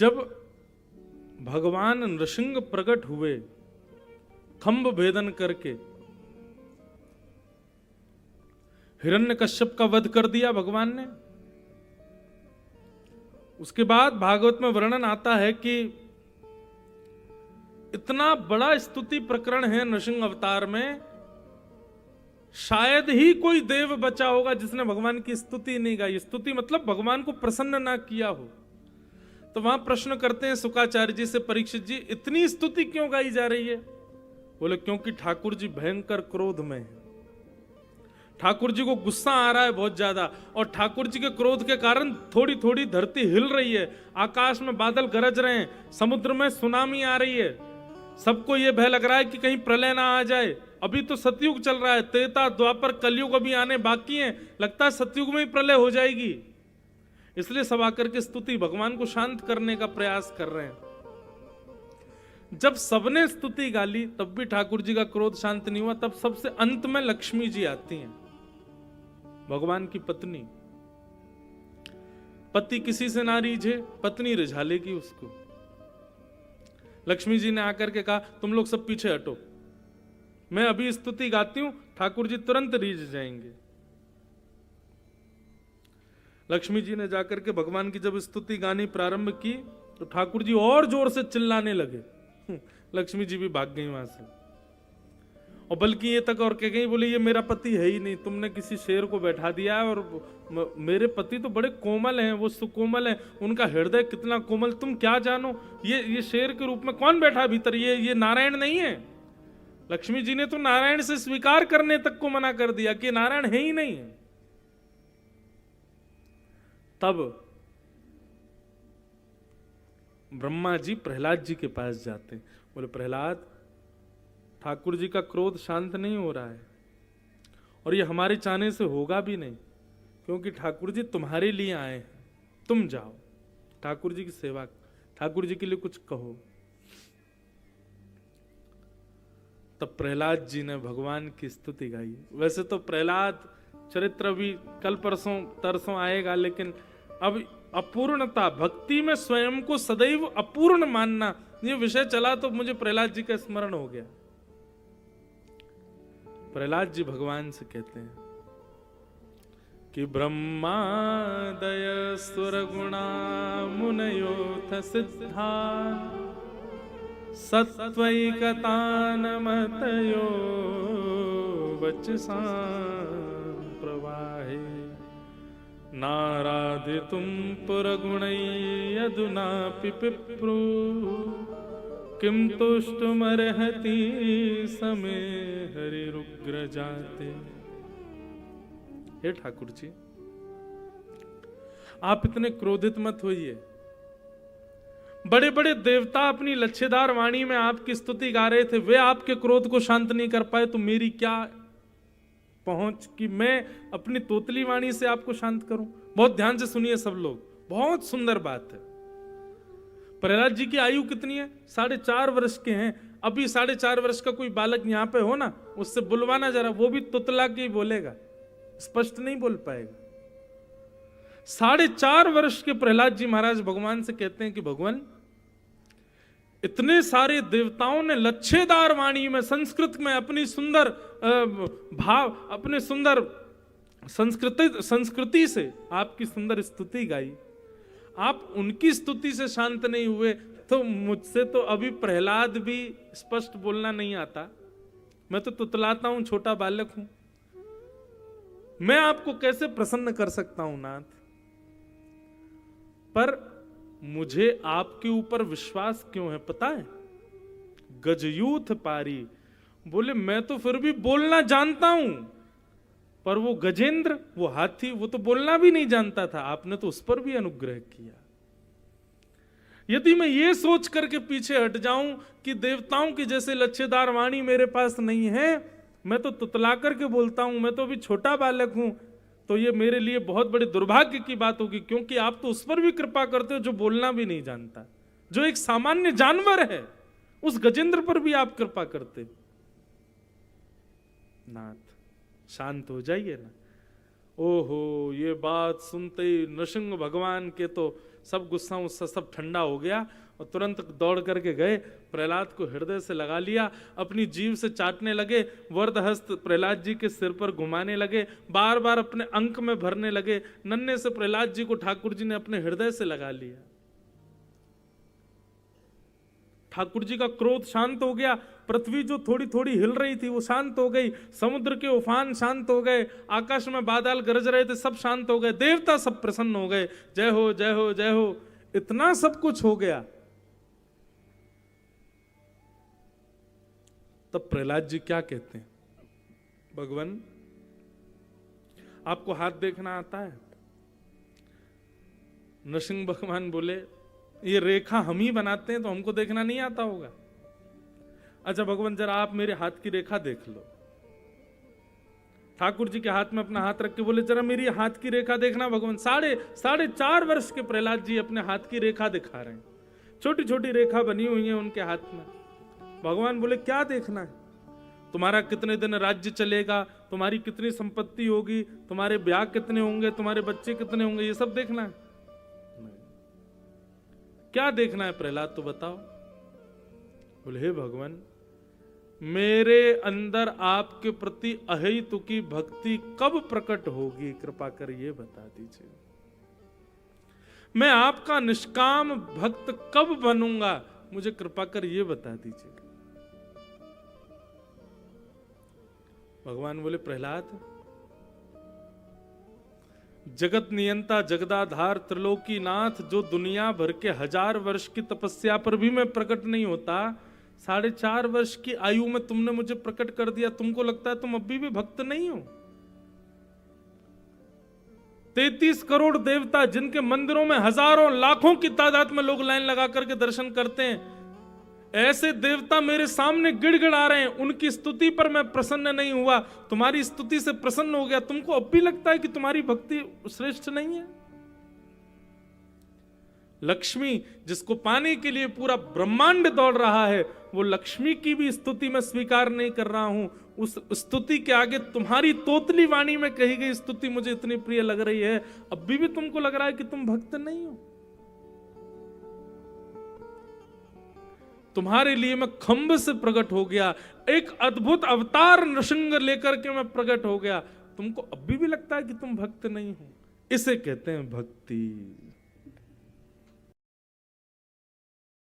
जब भगवान नृसिंह प्रकट हुए खंभ भेदन करके, हिरण्यकश्यप का वध कर दिया भगवान ने। उसके बाद भागवत में वर्णन आता है कि इतना बड़ा स्तुति प्रकरण है नृसिंह अवतार में, शायद ही कोई देव बचा होगा जिसने भगवान की स्तुति नहीं गाई। स्तुति मतलब भगवान को प्रसन्न ना किया हो। तो वहां प्रश्न करते हैं शुकाचार्य जी से, परीक्षित जी इतनी स्तुति क्यों गाई जा रही है? बोले क्योंकि ठाकुर जी भयंकर क्रोध में है। ठाकुर जी को गुस्सा आ रहा है बहुत ज्यादा, और ठाकुर जी के क्रोध के कारण थोड़ी थोड़ी धरती हिल रही है, आकाश में बादल गरज रहे हैं, समुद्र में सुनामी आ रही है। सबको यह भय लग रहा है कि कहीं प्रलय ना आ जाए। अभी तो सतयुग चल रहा है, त्रेता द्वापर कलयुग अभी आने बाकी है, लगता है सतयुग में ही प्रलय हो जाएगी। इसलिए सब आकर के स्तुति भगवान को शांत करने का प्रयास कर रहे हैं। जब सबने स्तुति गाली तब भी ठाकुर जी का क्रोध शांत नहीं हुआ। तब सबसे अंत में लक्ष्मी जी आती हैं, भगवान की पत्नी। पति किसी से ना रीझे, पत्नी रिझा लेगी उसको। लक्ष्मी जी ने आकर के कहा तुम लोग सब पीछे हटो, मैं अभी स्तुति गाती हूं, ठाकुर जी तुरंत रीझ जाएंगे। लक्ष्मी जी ने जाकर के भगवान की जब स्तुति गानी प्रारंभ की तो ठाकुर जी और जोर से चिल्लाने लगे। लक्ष्मी जी भी भाग गई वहां से, और बल्कि ये तक और कह गई, बोले ये मेरा पति है ही नहीं, तुमने किसी शेर को बैठा दिया है, और मेरे पति तो बड़े कोमल हैं, वो सुकोमल हैं, उनका हृदय कितना कोमल, तुम क्या जानो, ये शेर के रूप में कौन बैठा भीतर, ये नारायण नहीं है। लक्ष्मी जी ने तो नारायण से स्वीकार करने तक को मना कर दिया कि नारायण है ही नहीं है। तब ब्रह्मा जी प्रहलाद जी के पास जाते, बोले प्रहलाद ठाकुर जी का क्रोध शांत नहीं हो रहा है, और ये हमारे चाहने से होगा भी नहीं, क्योंकि ठाकुर जी तुम्हारे लिए आए हैं, तुम जाओ ठाकुर जी की सेवा, ठाकुर जी के लिए कुछ कहो। तब प्रहलाद जी ने भगवान की स्तुति गाई। वैसे तो प्रहलाद चरित्र भी कल परसों तरसों आएगा, लेकिन अब अपूर्णता, भक्ति में स्वयं को सदैव अपूर्ण मानना, ये विषय चला तो मुझे प्रहलाद जी का स्मरण हो गया। प्रहलाद जी भगवान से कहते हैं कि ब्रह्मादय सुर गुणा मुनयोथ सिद्धा सत्वैकतानमतयो वचसां प्रवाहे नाराधितुं पुरगुणैः अधुनापि पिप्रू किम तुष्टुमर्हति समे हरिरुग्र जाते। हे ठाकुर जी, आप इतने क्रोधित मत होइए। बड़े बड़े देवता अपनी लच्छेदार वाणी में आपकी स्तुति गा रहे थे, वे आपके क्रोध को शांत नहीं कर पाए, तो मेरी क्या पहुंच कि मैं अपनी तोतली वाणी से आपको शांत करूं। बहुत ध्यान से सुनिए सब लोग, बहुत सुंदर बात है। प्रहलाद जी की आयु कितनी है? 4.5 वर्ष के हैं। अभी 4.5 वर्ष का कोई बालक यहां पे हो ना, उससे बुलवाना जरा, वो भी तुतला के ही बोलेगा, स्पष्ट नहीं बोल पाएगा। 4.5 वर्ष के प्रहलाद जी महाराज भगवान से कहते हैं कि भगवान इतने सारे देवताओं ने लच्छेदार वाणी में, संस्कृत में अपनी सुंदर भाव, अपने सुंदर संस्कृति से आपकी सुंदर स्तुति गाई, आप उनकी स्तुति से शांत नहीं हुए, तो मुझसे तो अभी प्रहलाद भी स्पष्ट बोलना नहीं आता, मैं तो तुतलाता हूं, छोटा बालक हूं, मैं आपको कैसे प्रसन्न कर सकता हूं नाथ। पर मुझे आपके ऊपर विश्वास क्यों है पता है? गजयूथ पारी, बोले मैं तो फिर भी बोलना जानता हूं, पर वो गजेंद्र, वो हाथी, वो तो बोलना भी नहीं जानता था, आपने तो उस पर भी अनुग्रह किया। यदि मैं ये सोच करके पीछे हट जाऊं कि देवताओं की जैसे लच्छेदार वाणी मेरे पास नहीं है, मैं तो तुतला करके बोलता हूं, मैं तो अभी छोटा बालक हूं, तो ये मेरे लिए बहुत बड़े दुर्भाग्य की बात होगी, क्योंकि आप तो उस पर भी कृपा करते हो जो बोलना भी नहीं जानता, जो एक सामान्य जानवर है, उस गजेंद्र पर भी आप कृपा करते। नाथ शांत हो जाइए ना। ओहो, ये बात सुनते ही नृसिंह भगवान के तो सब गुस्सा उस्सा सब ठंडा हो गया और तुरंत दौड़ करके गए, प्रहलाद को हृदय से लगा लिया, अपनी जीभ से चाटने लगे, वरद हस्त प्रहलाद जी के सिर पर घुमाने लगे, बार बार अपने अंक में भरने लगे। नन्हे से प्रहलाद जी को ठाकुर जी ने अपने हृदय से लगा लिया। ठाकुर जी का क्रोध शांत हो गया, पृथ्वी जो थोड़ी थोड़ी हिल रही थी वो शांत हो गई, समुद्र के उफान शांत हो गए, आकाश में बादल गरज रहे थे सब शांत हो गए, देवता सब प्रसन्न हो गए, जय हो जय हो जय हो। इतना सब कुछ हो गया। तब प्रहलाद जी क्या कहते हैं, भगवान आपको हाथ देखना आता है? नरसिंह भगवान बोले ये रेखा हम ही बनाते हैं तो हमको देखना नहीं आता होगा। अच्छा भगवान जरा आप मेरे हाथ की रेखा देख लो। ठाकुर जी के हाथ में अपना हाथ रख के बोले जरा मेरी हाथ की रेखा देखना। भगवान साढ़े 4.5 वर्ष के प्रहलाद जी अपने हाथ की रेखा दिखा रहे हैं, छोटी छोटी रेखा बनी हुई है उनके हाथ में। भगवान बोले क्या देखना है? तुम्हारा कितने दिन राज्य चलेगा, तुम्हारी कितनी संपत्ति होगी, तुम्हारे ब्याह कितने होंगे, तुम्हारे बच्चे कितने होंगे, ये सब देखना है? क्या देखना है प्रहलाद तो बताओ। बोले हे भगवान मेरे अंदर आपके प्रति अहेतुकी भक्ति कब प्रकट होगी, कृपा कर ये बता दीजिए। मैं आपका निष्काम भक्त कब बनूंगा, मुझे कृपा कर ये बता दीजिए। भगवान बोले प्रहलाद जगत नियंता जगदाधार त्रिलोकी नाथ जो दुनिया भर के 1000 वर्ष की तपस्या पर भी मैं प्रकट नहीं होता, 4.5 वर्ष की आयु में तुमने मुझे प्रकट कर दिया, तुमको लगता है तुम अभी भी भक्त नहीं हो? 33 करोड़ देवता जिनके मंदिरों में हजारों लाखों की तादाद में लोग लाइन लगा करके दर्शन करते हैं, ऐसे देवता मेरे सामने गिड़गिड़ा रहे हैं, उनकी स्तुति पर मैं प्रसन्न नहीं हुआ, तुम्हारी स्तुति से प्रसन्न हो गया, तुमको अब भी लगता है कि तुम्हारी भक्ति श्रेष्ठ नहीं है? लक्ष्मी जिसको पाने के लिए पूरा ब्रह्मांड दौड़ रहा है, वो लक्ष्मी की भी स्तुति मैं स्वीकार नहीं कर रहा हूं। उस स्तुति के आगे तुम्हारी तोतली वाणी में कही गई स्तुति मुझे इतनी प्रिय लग रही है, अब भी तुमको लग रहा है कि तुम भक्त नहीं हो। तुम्हारे लिए मैं खंभ से प्रकट हो गया, एक अद्भुत अवतार नृसिंह लेकर के मैं प्रकट हो गया, तुमको अभी भी लगता है कि तुम भक्त नहीं हो? इसे कहते हैं भक्ति।